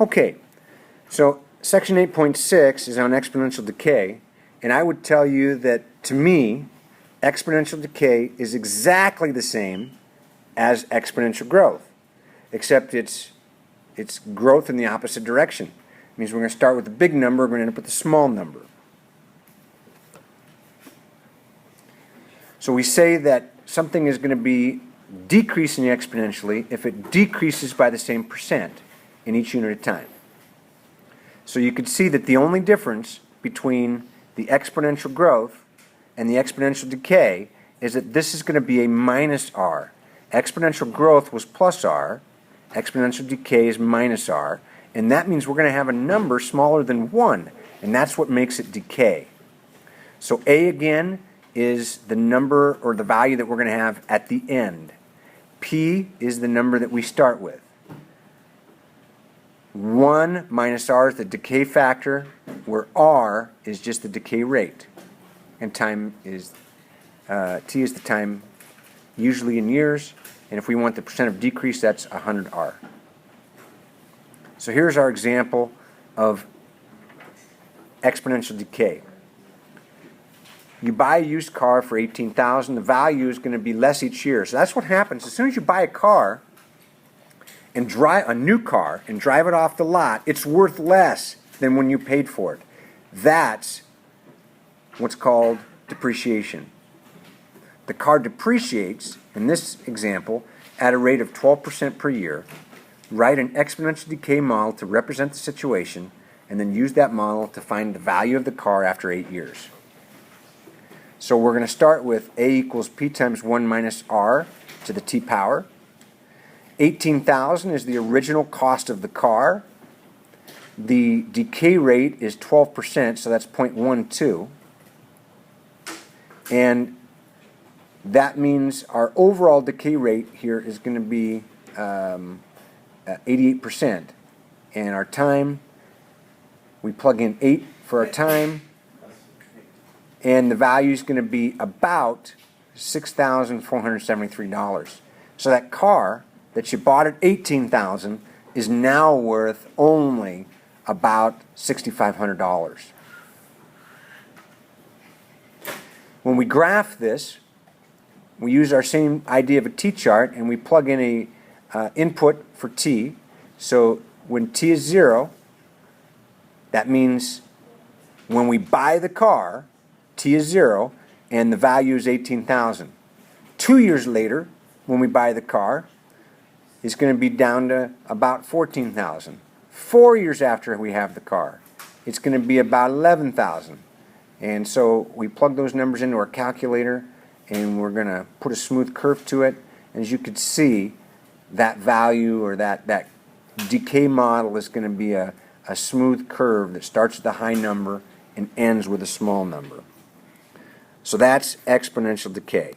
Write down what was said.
Okay, so section 8.6 is on exponential decay, and I would tell you that, to me, exponential decay is exactly the same as exponential growth, except it's growth in the opposite direction. It means we're going to start with the big number, we're going to end up with the small number. So we say that something is going to be decreasing exponentially if it decreases by the same percent in each unit of time. So you could see that the only difference between the exponential growth and the exponential decay is that this is going to be a minus r. Exponential growth was plus r, exponential decay is minus r, and that means we're going to have a number smaller than 1, and that's what makes it decay. So a, again, is the number or the value that we're going to have at the end. P is the number that we start with. 1 minus r is the decay factor, where r is just the decay rate. And time is, t is the time, usually in years, and if we want the percent of decrease, that's 100r. So here's our example of exponential decay. You buy a used car for $18,000, the value is going to be less each year. So that's what happens. As soon as you buy a car, and drive a new car and drive it off the lot, it's worth less than when you paid for it. That's what's called depreciation. The car depreciates, in this example, at a rate of 12% per year. Write an exponential decay model to represent the situation, and then use that model to find the value of the car after 8 years. So we're going to start with a equals p times 1 minus r to the t power. 18,000 is the original cost of the car. The decay rate is 12%, so that's 0.12. And that means our overall decay rate here is going to be 88%. And our time, we plug in 8 for our time, and the value is going to be about $6,473. So that car that you bought at $18,000 is now worth only about $6,500. When we graph this, we use our same idea of a t-chart, and we plug in a input for t. So when t is 0, that means when we buy the car, t is 0, and the value is 18,000. 2 years later, when we buy the car, it's going to be down to about 14,000. 4 years after we have the car, it's going to be about 11,000. And so we plug those numbers into our calculator, and we're going to put a smooth curve to it. And as you can see, that value or that decay model is going to be a smooth curve that starts with a high number and ends with a small number. So that's exponential decay.